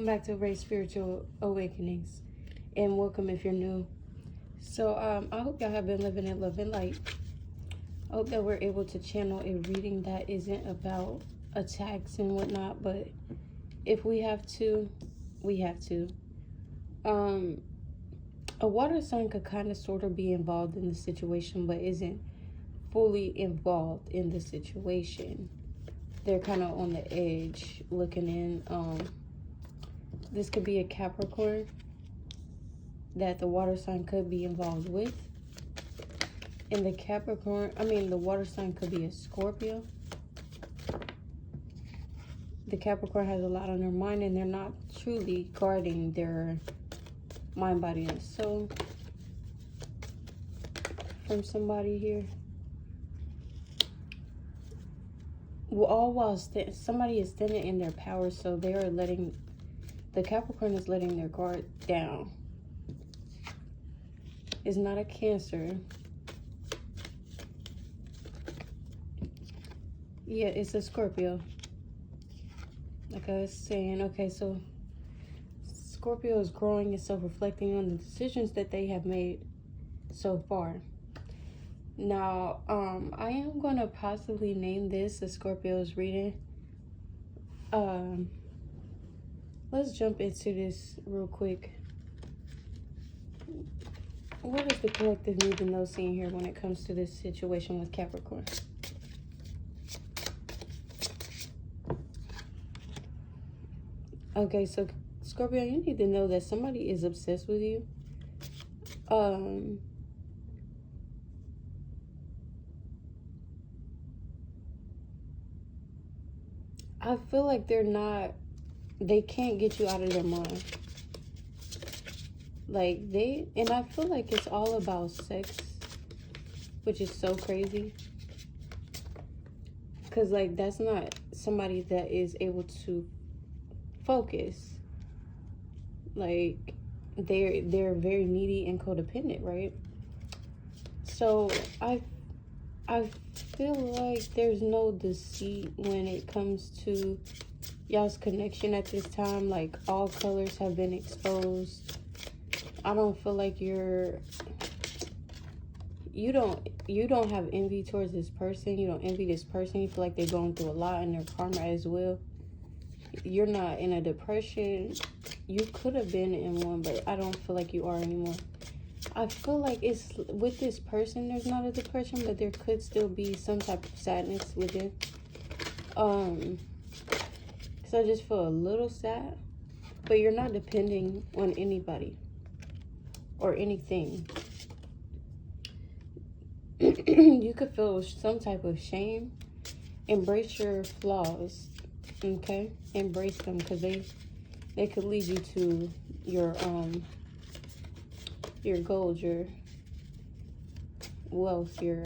back to Ray Spiritual Awakenings, and welcome if you're new. So I hope y'all have been living in love and light. I hope that we're able to channel a reading that isn't about attacks and whatnot, but if we have to, we have to. A water sign could kind of sort of be involved in the situation, but isn't fully involved in the situation. They're kind of on the edge looking in. This could be a Capricorn that the water sign could be involved with. And the water sign could be a Scorpio. The Capricorn has a lot on their mind and they're not truly guarding their mind, body, and soul from somebody here. All while somebody is standing in their power, so they are the Capricorn is letting their guard down. It's not a Cancer. Yeah, it's a Scorpio. Like I was saying, okay, so Scorpio is growing and self-reflecting on the decisions that they have made so far. Now, I am going to possibly name this a Scorpio's reading. Let's jump into this real quick. What does the collective need to know seeing here when it comes to this situation with Capricorn? Okay, so Scorpio, you need to know that somebody is obsessed with you. I feel like they can't get you out of their mind. And I feel like it's all about sex, which is so crazy. Because, that's not somebody that is able to focus. They're very needy and codependent, right? So, I feel like there's no deceit when it comes to y'all's connection at this time. All colors have been exposed. I don't feel like you don't have envy towards this person. You don't envy this person. You feel like they're going through a lot in their karma as well. You're not in a depression. You could have been in one, but I don't feel like you are anymore. I feel like it's with this person, there's not a depression, but there could still be some type of sadness with it. So I just feel a little sad, but you're not depending on anybody or anything. You could feel some type of shame. Embrace your flaws, okay? Embrace them, because they could lead you to your goals, your wealth, your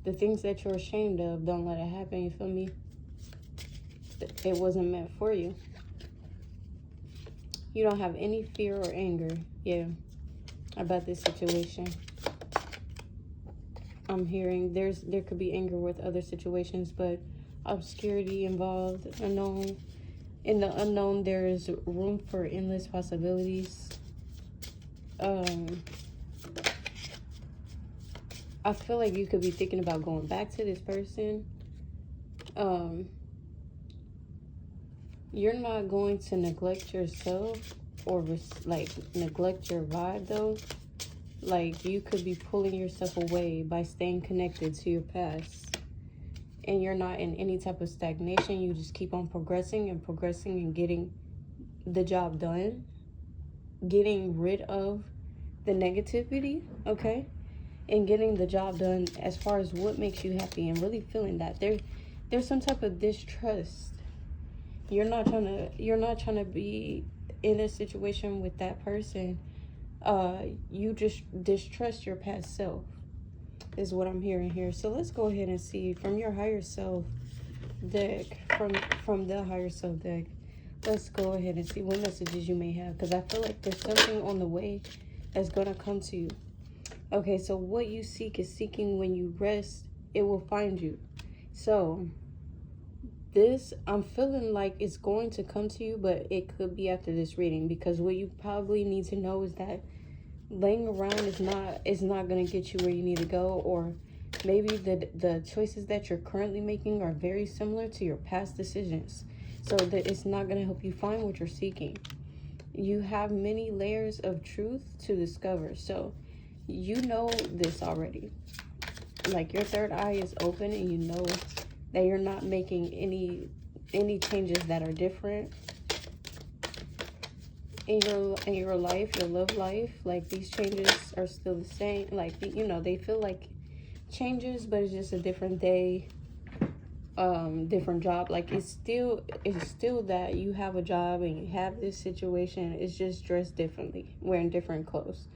the things that you're ashamed of. Don't let it happen, you feel me? It wasn't meant for you. You don't have any fear or anger, about this situation. I'm hearing there could be anger with other situations, but obscurity involved, unknown. In the unknown, there is room for endless possibilities. I feel like you could be thinking about going back to this person. You're not going to neglect yourself or neglect your vibe though. You could be pulling yourself away by staying connected to your past. And you're not in any type of stagnation. You just keep on progressing and getting the job done. Getting rid of the negativity, okay? And getting the job done as far as what makes you happy and really feeling that. There's some type of distrust. You're not trying to be in a situation with that person. You just distrust your past self, is what I'm hearing here. So let's go ahead and see from your higher self deck, from the higher self deck. Let's go ahead and see what messages you may have, because I feel like there's something on the way that's going to come to you. Okay, so what you seek is seeking. When you rest, it will find you. So this, I'm feeling like it's going to come to you, but it could be after this reading, because what you probably need to know is that laying around is not going to get you where you need to go, or maybe the choices that you're currently making are very similar to your past decisions, so that it's not going to help you find what you're seeking. You have many layers of truth to discover, so you know this already. Like, your third eye is open, and you know that you're not making any changes that are different in your life, your love life. Like, these changes are still the same. Like, you know, they feel like changes, but it's just a different day, different job. Like, it's still that you have a job and you have this situation. It's just dressed differently, wearing different clothes.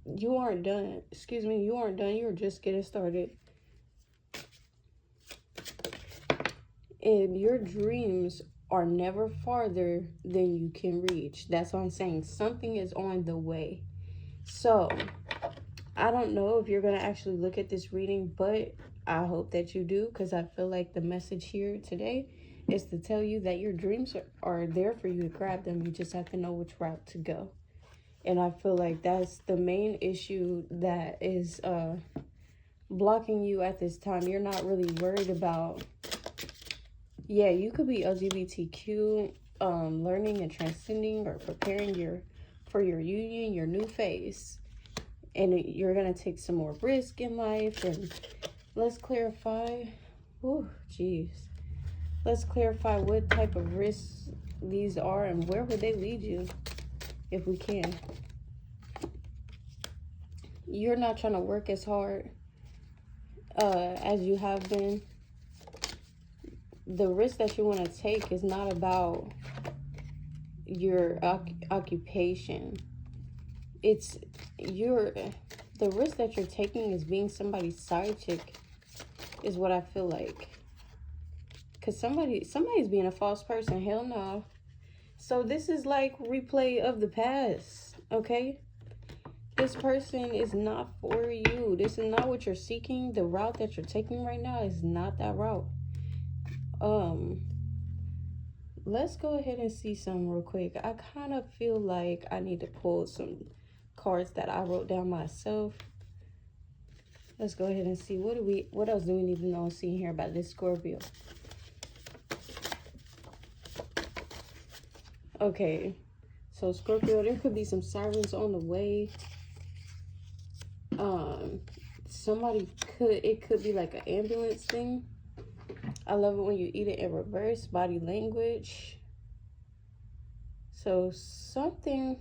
You aren't done. Excuse me, you aren't done. You're just getting started. And your dreams are never farther than you can reach. That's what I'm saying. Something is on the way. So, I don't know if you're going to actually look at this reading, but I hope that you do, because I feel like the message here today is to tell you that your dreams are there for you to grab them. You just have to know which route to go. And I feel like that's the main issue that is blocking you at this time. You're not really worried about... Yeah, you could be LGBTQ, learning and transcending, or preparing for your union, your new phase. And you're going to take some more risk in life. And let's clarify. Oh, jeez. Let's clarify what type of risks these are and where would they lead you, if we can. You're not trying to work as hard as you have been. The risk that you want to take is not about your occupation. It's the risk that you're taking is being somebody's side chick, is what I feel like. Because somebody's being a false person. Hell no. So this is like replay of the past, okay? This person is not for you. This is not what you're seeking. The route that you're taking right now is not that route. Let's go ahead and see some real quick. I kind of feel like I need to pull some cards that I wrote down myself. Let's go ahead and see what else do we need to know and see here about this Scorpio. Okay, so Scorpio, there could be some sirens on the way. It could be like an ambulance thing. I love it when you eat it in reverse, body language. So something,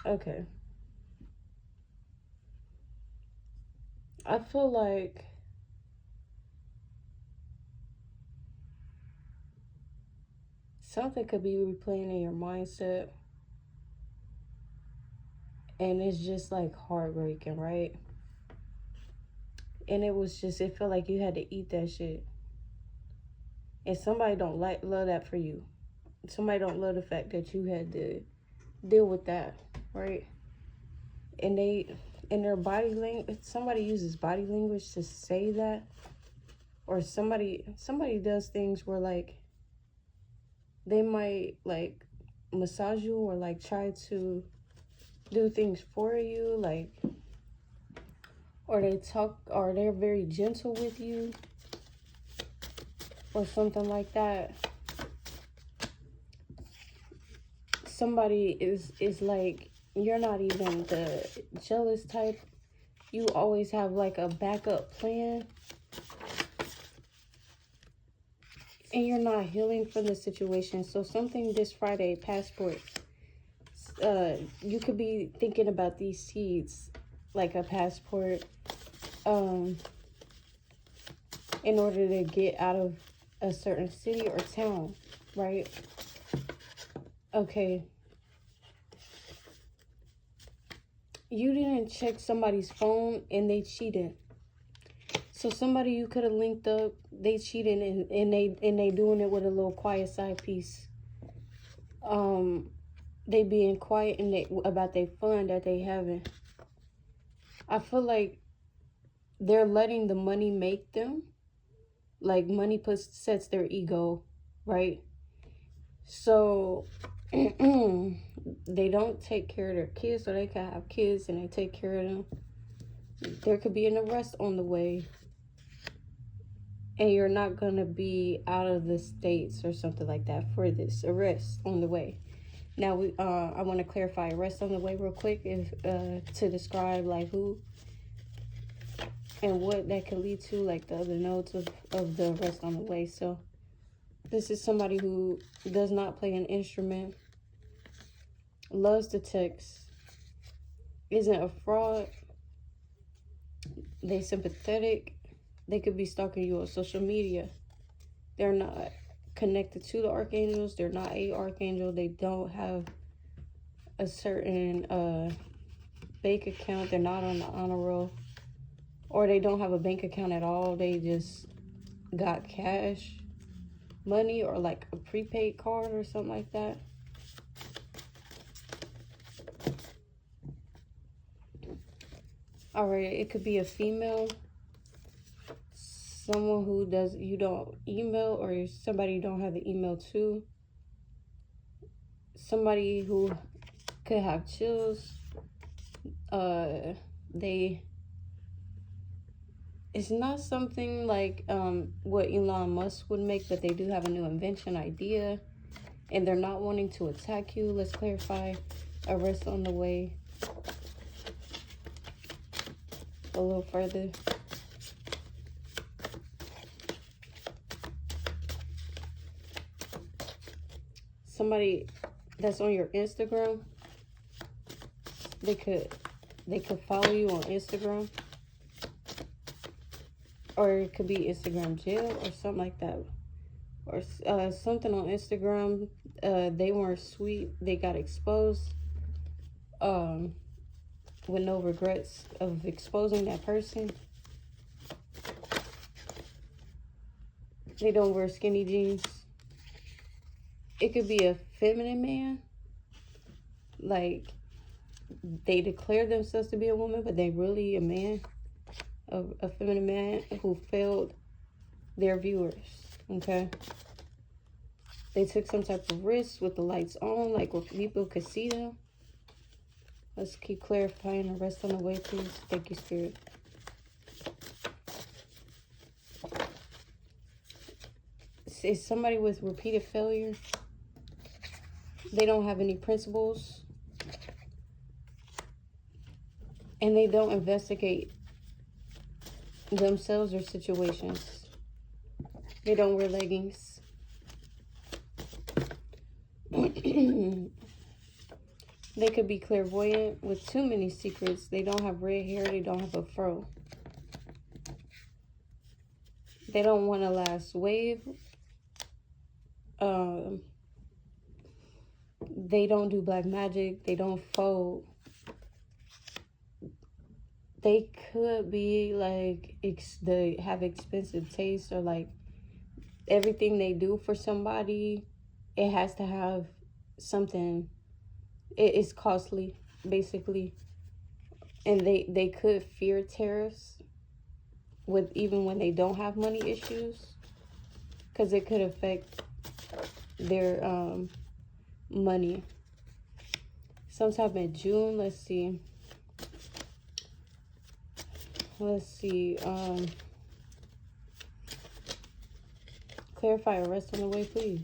okay. I feel like something could be replaying in your mindset. And it's just like heartbreaking, right? And it felt like you had to eat that shit. And somebody don't love that for you. Somebody don't love the fact that you had to deal with that, right? And in their body language, somebody uses body language to say that. Or somebody does things where, like, they might, like, massage you or, like, try to do things for you, like, or they're very gentle with you, or something like that. Somebody is like, you're not even the jealous type. You always have like a backup plan, and you're not healing from the situation. So something this Friday, passport, you could be thinking about these seeds, like a passport, in order to get out of a certain city or town, right? Okay. You didn't check somebody's phone and they cheated. So somebody you could have linked up, they cheated, and they doing it with a little quiet side piece. They being quiet and about their fun that they having. I feel like they're letting the money make them. Like, money sets their ego, right? So they don't take care of their kids, so they can have kids and they take care of them. There could be an arrest on the way, and you're not gonna be out of the states or something like that for this arrest on the way. Now I want to clarify arrest on the way real quick, if to describe like who and what that could lead to, like the other notes of the arrest on the way. So this is somebody who does not play an instrument, loves to text, isn't a fraud, they sympathetic, they could be stalking you on social media, they're not connected to the archangels, they're not a archangel, they don't have a certain bank account, they're not on the honor roll, or they don't have a bank account at all, they just got cash money or like a prepaid card or something like that. All right, it could be a female, someone who you don't email, or somebody you don't have the email to, somebody who could have chills. It's not something like what Elon Musk would make, but they do have a new invention idea, and they're not wanting to attack you. Let's clarify arrest on the way a little further. Somebody that's on your Instagram, they could follow you on Instagram, or it could be Instagram jail or something like that, or something on Instagram. They weren't sweet, they got exposed with no regrets of exposing that person. They don't wear skinny jeans. It could be a feminine man, like they declare themselves to be a woman, but they really a man, a feminine man who failed their viewers. Okay, they took some type of risk with the lights on, like where people could see them. Let's keep clarifying the rest on the way, please. Thank you, Spirit. It's somebody with repeated failure. They don't have any principles, and they don't investigate themselves or situations. They don't wear leggings. They could be clairvoyant with too many secrets. They don't have red hair. They don't have a fro. They don't want a last wave. They don't do black magic. They don't fold. They could be like, they have expensive taste, or like everything they do for somebody, it has to have something. It is costly, basically. And they could fear tariffs with even when they don't have money issues, because it could affect their money. Sometime in June, let's see. Clarify arrest on the way, please.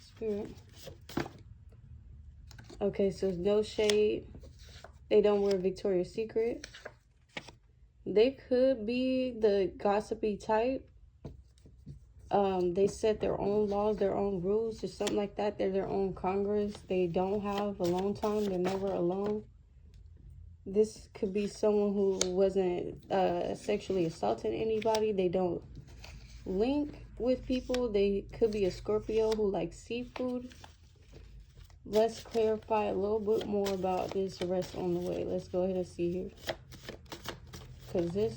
Spirit. Okay, so no shade. They don't wear Victoria's Secret. They could be the gossipy type. They set their own laws, their own rules, or something like that. They're their own Congress. They don't have alone time. They're never alone. This could be someone who wasn't sexually assaulting anybody. They don't link with people. They could be a Scorpio who likes seafood. Let's clarify a little bit more about this arrest on the way. Let's go ahead and see here. Because this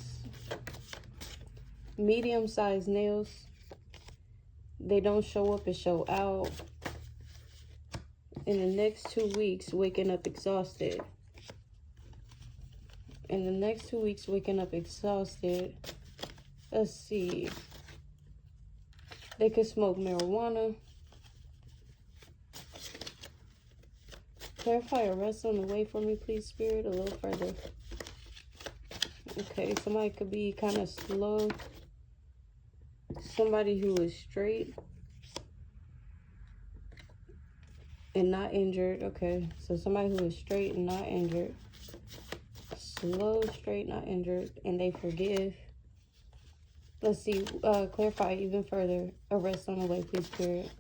medium-sized nails, they don't show up and show out. In the next 2 weeks, waking up exhausted. in the next 2 weeks, waking up exhausted. Let's see. They could smoke marijuana. Clarify arrest on the way for me, please, Spirit, a little further. Okay, somebody could be kind of slow. Somebody who is straight and not injured. Okay, so somebody who is straight and not injured. Slow, straight, not injured, and they forgive. Let's see, clarify even further. Arrest on the way, please, Spirit.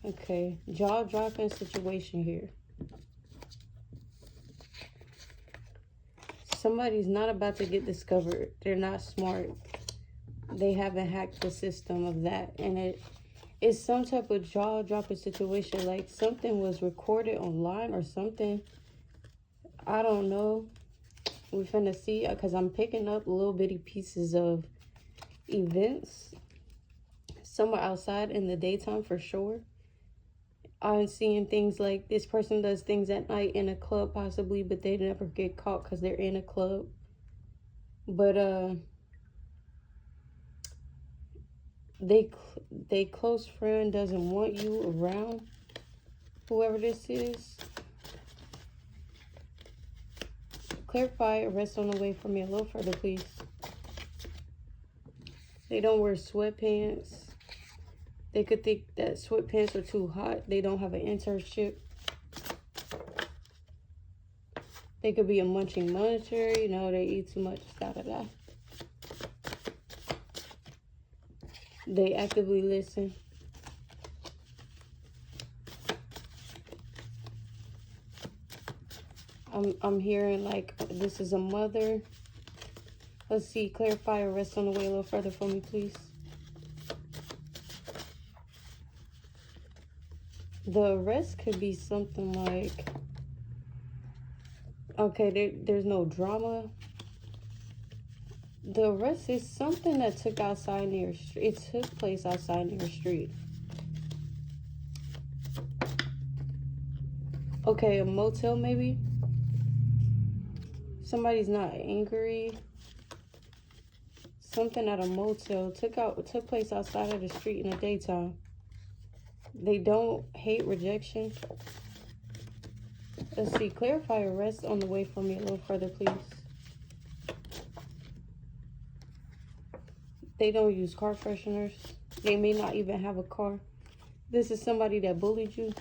Okay, jaw-dropping situation here. Somebody's not about to get discovered. They're not smart. They haven't hacked the system of that. And it is some type of jaw-dropping situation. Like something was recorded online or something. I don't know. We're finna see, because I'm picking up little bitty pieces of events somewhere outside in the daytime for sure. I'm seeing things like this person does things at night in a club possibly, but they never get caught because they're in a club. But they close friend doesn't want you around, whoever this is. Clarify, arrest on the way for me a little further, please. They don't wear sweatpants. They could think that sweatpants are too hot. They don't have an internship. They could be a munching muncher. You know, they eat too much. Da-da-da. They actively listen. I'm hearing like this is a mother. Let's see. Clarify, arrest on the way a little further for me, please. The arrest could be something like, okay, there's no drama. The arrest is something that took outside near, it took place outside near street. Okay, a motel maybe. Somebody's not angry. Something at a motel took place outside of the street in the daytime. They don't hate rejection. Let's see. Clarify arrest on the way for me a little further, please. They don't use car fresheners. They may not even have a car. This is somebody that bullied you.